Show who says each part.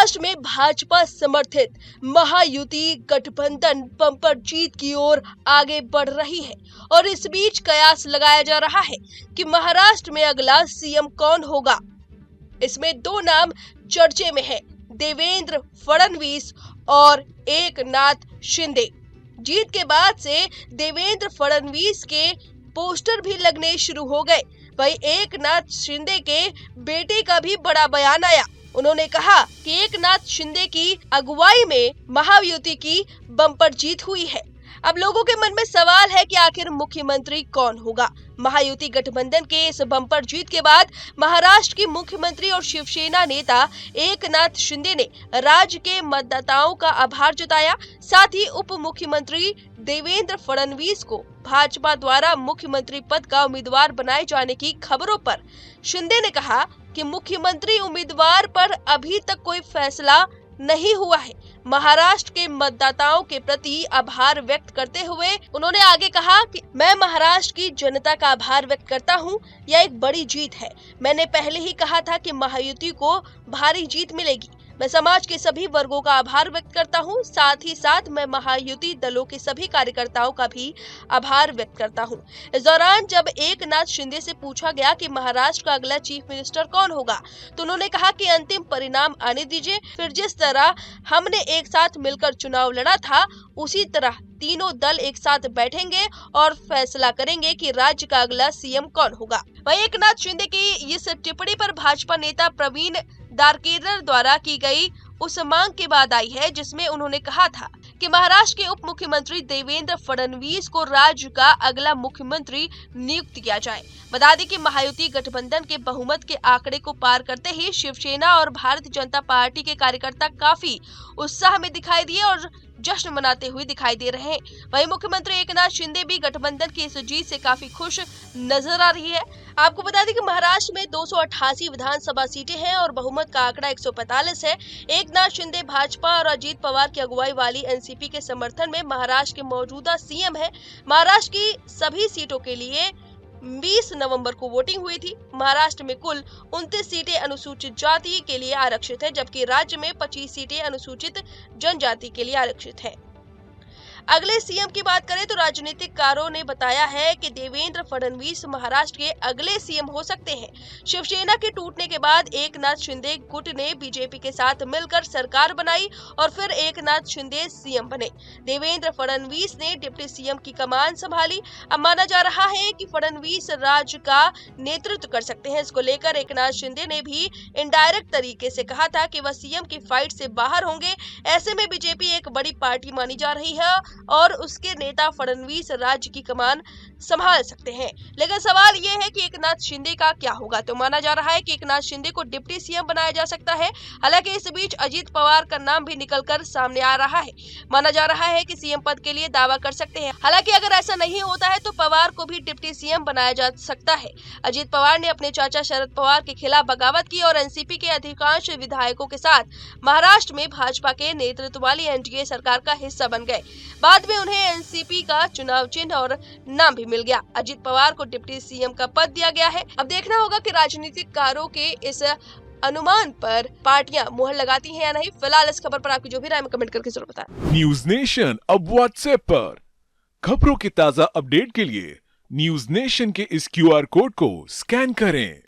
Speaker 1: महाराष्ट्र में भाजपा समर्थित महायुति गठबंधन बम्पर जीत की ओर आगे बढ़ रही है और इस बीच कयास लगाया जा रहा है कि महाराष्ट्र में अगला सीएम कौन होगा। इसमें दो नाम चर्चे में है, देवेंद्र फडणवीस और एकनाथ शिंदे। जीत के बाद से देवेंद्र फडणवीस के पोस्टर भी लगने शुरू हो गए। वहीं एकनाथ शिंदे के बेटे का भी बड़ा बयान आया। उन्होंने कहा कि एकनाथ शिंदे की अगुवाई में महायुति की बम्पर जीत हुई है। अब लोगों के मन में सवाल है कि आखिर मुख्यमंत्री कौन होगा। महायुति गठबंधन के इस बम्पर जीत के बाद महाराष्ट्र की मुख्यमंत्री और शिवसेना नेता एकनाथ शिंदे ने राज्य के मतदाताओं का आभार जताया। साथ ही उप मुख्यमंत्री देवेंद्र फडणवीस को भाजपा द्वारा मुख्यमंत्री पद का उम्मीदवार बनाए जाने की खबरों पर शिंदे ने कहा कि मुख्यमंत्री उम्मीदवार पर अभी तक कोई फैसला नहीं हुआ है। महाराष्ट्र के मतदाताओं के प्रति आभार व्यक्त करते हुए उन्होंने आगे कहा कि मैं महाराष्ट्र की जनता का आभार व्यक्त करता हूं। यह एक बड़ी जीत है। मैंने पहले ही कहा था कि महायुति को भारी जीत मिलेगी। मैं समाज के सभी वर्गों का आभार व्यक्त करता हूं। साथ ही साथ मैं महायुति दलों के सभी कार्यकर्ताओं का भी आभार व्यक्त करता हूं। इस दौरान जब एकनाथ शिंदे से पूछा गया कि महाराष्ट्र का अगला चीफ मिनिस्टर कौन होगा, तो उन्होंने कहा कि अंतिम परिणाम आने दीजिए, फिर जिस तरह हमने एक साथ मिलकर चुनाव लड़ा था उसी तरह तीनों दल एक साथ बैठेंगे और फैसला करेंगे कि राज्य का अगला सीएम कौन होगा। वहीं एकनाथ शिंदे की इस टिप्पणी पर भाजपा नेता प्रवीण दारकेदर द्वारा की गई उस मांग के बाद आई है, जिसमें उन्होंने कहा था कि महाराष्ट्र के उप मुख्यमंत्री देवेंद्र फडणवीस को राज्य का अगला मुख्यमंत्री नियुक्त किया जाए। बता दें कि महायुति गठबंधन के बहुमत के आंकड़े को पार करते ही शिवसेना और भारतीय जनता पार्टी के कार्यकर्ता काफी उत्साह में दिखाई दिए और जश्न मनाते हुए दिखाई दे रहे हैं। वहीं मुख्यमंत्री एकनाथ शिंदे भी गठबंधन की इस जीत से काफी खुश नजर आ रही है। आपको बता दें कि महाराष्ट्र में 288 विधानसभा सीटें हैं और बहुमत का आंकड़ा 145 है। एकनाथ शिंदे भाजपा और अजीत पवार की अगुवाई वाली एनसीपी के समर्थन में महाराष्ट्र के मौजूदा सीएम है। महाराष्ट्र की सभी सीटों के लिए 20 नवंबर को वोटिंग हुई थी। महाराष्ट्र में कुल 29 सीटें अनुसूचित जाति के लिए आरक्षित है, जबकि राज्य में 25 सीटें अनुसूचित जनजाति के लिए आरक्षित है। अगले सीएम की बात करें तो राजनीतिककारों ने बताया है कि देवेंद्र फडणवीस महाराष्ट्र के अगले सीएम हो सकते हैं। शिवसेना के टूटने के बाद एकनाथ शिंदे गुट ने बीजेपी के साथ मिलकर सरकार बनाई और फिर एकनाथ शिंदे सीएम बने। देवेंद्र फडणवीस ने डिप्टी सीएम की कमान संभाली। अब माना जा रहा है कि फडणवीस राज्य का नेतृत्व कर सकते हैं। इसको लेकर एकनाथ शिंदे ने भी इनडायरेक्ट तरीके से कहा था कि वह सीएम की फाइट से बाहर होंगे। ऐसे में बीजेपी एक बड़ी पार्टी मानी जा रही है और उसके नेता फडणवीस राज्य की कमान संभाल सकते हैं। लेकिन सवाल ये है कि एकनाथ शिंदे का क्या होगा। तो माना जा रहा है कि एकनाथ शिंदे को डिप्टी सीएम बनाया जा सकता है। हालांकि इस बीच अजीत पवार का नाम भी निकलकर सामने आ रहा है। माना जा रहा है कि सीएम पद के लिए दावा कर सकते हैं। हालांकि अगर ऐसा नहीं होता है तो पवार को भी डिप्टी सीएम बनाया जा सकता है। अजीत पवार ने अपने चाचा शरद पवार के खिलाफ बगावत की और एनसीपी के अधिकांश विधायकों के साथ महाराष्ट्र में भाजपा के नेतृत्व वाली एनडीए सरकार का हिस्सा बन गए। बाद में उन्हें एनसीपी का चुनाव चिन्ह और नाम भी मिल गया। अजीत पवार को डिप्टी सीएम का पद दिया गया है। अब देखना होगा कि राजनीतिककारों के इस अनुमान पर पार्टियां मुहर लगाती हैं या नहीं। फिलहाल इस खबर पर आपकी जो भी राय में कमेंट करके जरूर बताएं।
Speaker 2: न्यूज नेशन अब व्हाट्सएप पर खबरों की ताजा अपडेट के लिए न्यूज नेशन के इस क्यूआर कोड को स्कैन करें।